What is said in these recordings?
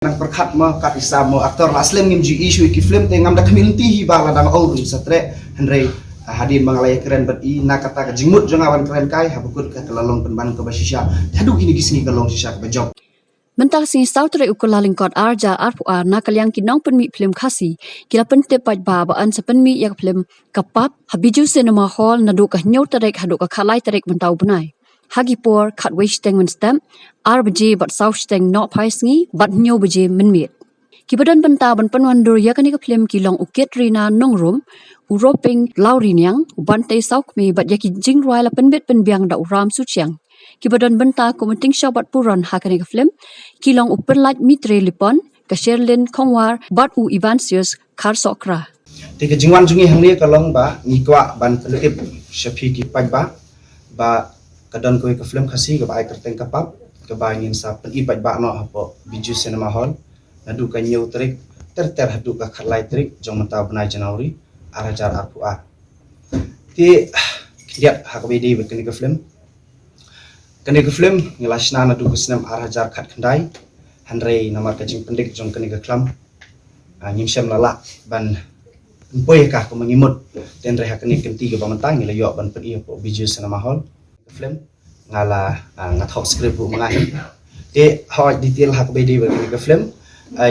Nang perkhat mo kat isa mo aktor aslim ngim ji issue ki film te ngam da community hi ba la dang ol satre henry hadir mangalaya keren ber I nakata ka jingmut jong awan keren kai habukut ka kelalong penban ke basisya hadu ini gisni kalong sisya ka job Mentah sing sautre ukulaling kot arja arpuar nakalyang kinong penmi film khasi kila pente paj baba an sa penmi yak film kapap habiju cinema hall nadu ka nyau tarek hadu ka khalai tarek mentau bunai hagipor khat wish teng men stem arbje bat south teng no paisngi bat nyau bje menmit kibadan benta ban panwandur yakani ka film kilong uket rina nongrum uroping lauriniang ubante saukmi bat yaki jingrai la penbet penbiang da uram suchiang kibadan benta komenting shabat puran hakani ka film kilong uperlat mitre lipon ka sherlin khongwar bat u ivansius kharsokra te ka jingwan jungi hangni kalong ba ngikwa ban pelip shafi ki paj ba kadon ko ka film khasi ka ba ai kerteng kapap ka ba ngin sa pen I paj ba no hapo biju cinema hall nadu ka nyau trik ter hadu ka khalai trik jong mata banai Januari arajar arpuar ti kiat hakabedi bekeni ka film kani ka film ngilasna nadu ka sinem arajar khat khandai hanrei namar ka jing pendik jong kani ka klam ngimsem lala ban poy ka ko mangimut ten re hakani kenti ka bamantang ngila ban pen I po biju cinema hall film ngala ngathok script bu mangai te how detail hakabedi bekeni ka film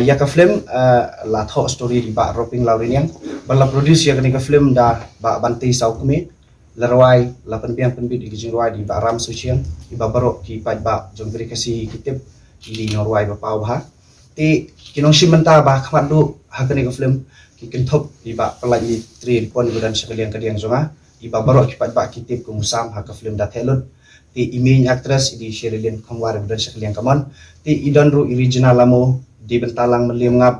ya ka film la thok story di ba roping lauriniang bala produce ya kani ka film da ba banti saukme larwai la penbiang penbit di jingwai di ba ram sucian di ba barok ki pa ba jong beri kasih kitip di norwai ba pau ha ti kinong simenta ba khamadu hakani ka film ki kenthop di ba pelai ni tri pon budan sekalian kadiang jonga di ba barok ki pa ba kitip ku musam ha ka film da thelot ti image actress di Sherilyn Khongwar budan sekalian kamon ti idon ru original lamo di bentalang meliam ngap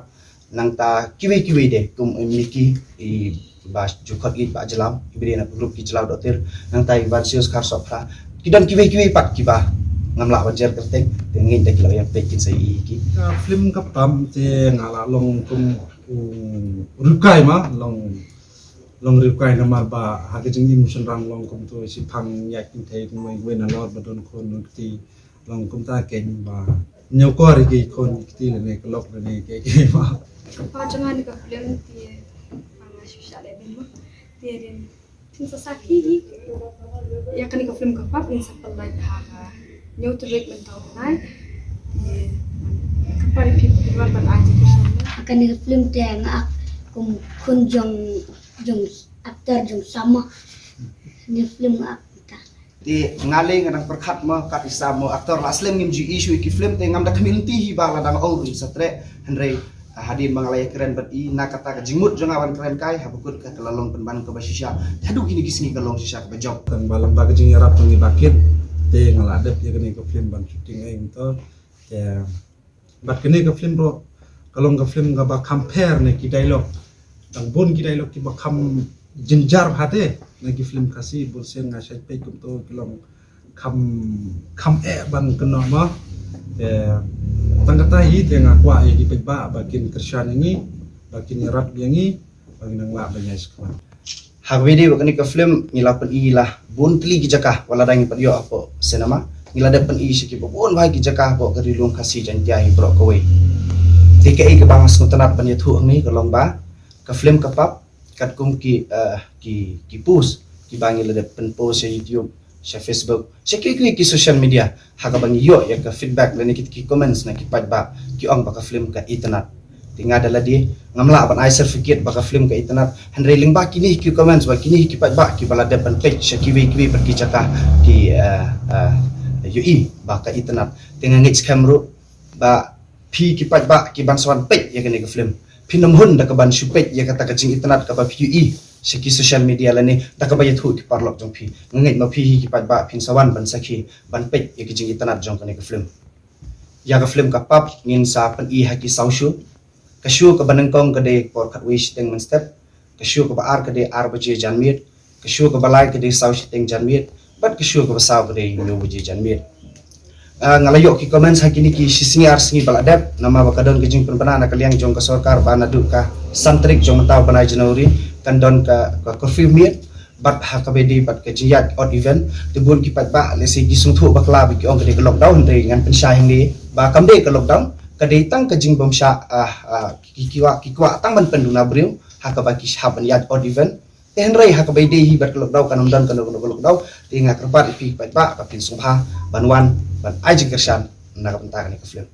nang ta kiwi de kum miki I bas jukot git ba jelam ibri na grup ki jelau dotir nang ta Ivansius Karsopra kidan kiwi pat kiba ngamla wajar kertek tengin de kilo yang pekin sai ki film kapam te ngala long kum rukai ma long rukai namar ba hage jing emotion rang long kum to si phang yak tin thei kum we na lor ba don khon ti long kum ta ken ba nhiều có thì con tí là này cái lọc là này cái mà jangan di film dia susah deh bimbo dia dan tin sasaki ya kan di film kapap in sepelai haga new trick mentau nai kapari people luar ban aja akan di film dia ngak kun jong aktor jong sama di film ngak ti ngale ngadang perkhat mo kat isa mo aktor aslim ngim ji issue ki film te ngam da community hi ba la dang ol satre henry hadir mangalaya keren ber I nakata ka jingmut jong awan keren kai habukut ka kelalong penban ke basisya hadu ini gisni kalong sisya ka job kan balam ba jing yarap ngi bakit te ngala adep ya kene ka film ban shooting ai to ya bat kene ka film bro kalong ka film ga ba compare ne ki dialog dang bon ki dialog ki ba kham jinjar hate na ki film khasi bol sen nga sai pe kum to kilong kham ban keno ma tangkata hi te nga kwa ki pe ba bakin kershan ngi bakin rat ngi bakin nang la ba nyai skwa hagwedi wakani ka film ngila pen I lah bun tli ki jakah wala dang pen yo apo cinema ngila de pen I siki bon bai ki jakah po ka rilung khasi jan jai bro ko we TKI ke bangas ngutanat ban yathu ngi kalong ba ka film kapap kat kum ki post ki bangi le pen post ya YouTube sa Facebook sa ki social media haga bangi yo ya ka feedback le ki comments na ki ba ki ong ba ka film ka internet tinga dala di ngamla ban ai certificate ba ka film ka internet henry ling ba kini ki comments ba kini ki ba ki bala de pen page sa ki per ki jaka ki UI ba ka internet tinga ngits camera ba ki ba ki ban swan page ya kini ka film pinam hun da kaban supet ya kata kajing internet ka ba PUE seki social media lani da ka ba yathu ki parlok jong phi ngai ma phi ki pat ba phin sawan ban sakhi ban pet ya kajing internet jong kani ka film ya ka film ka pap ngin sa pan I haki saushu ka shu ka banangkong ka de por khat wish teng man step ka shu ka ba ar ka de ar baje janmit ka shu ka balai ka de saush teng janmit bat ka shu ka ba saw ka de nyu baje janmit ngalayo ki comments hakini ki sisingar singi baladap nama bakadon kejing penpana kaliang jong ka sarkar bana du ka santrik jong taw banai Januari kandon ka curfew miet bat hakabedi bat kejiyat odd event tebun ki pat ba lesi ki sungthu bakla bi ki ong ke lockdown de ngan pensai ni ba kamde ke lockdown kadai tang kajing bomsha kikiwa tang ban penduna briu hakaba kishaban yad odiven henrai hakabai dehi berkelok kanam dan kelok dau tinga kerbat ipi pai ba kapin sungha banwan ban aji kersan na kapenta ni kaflem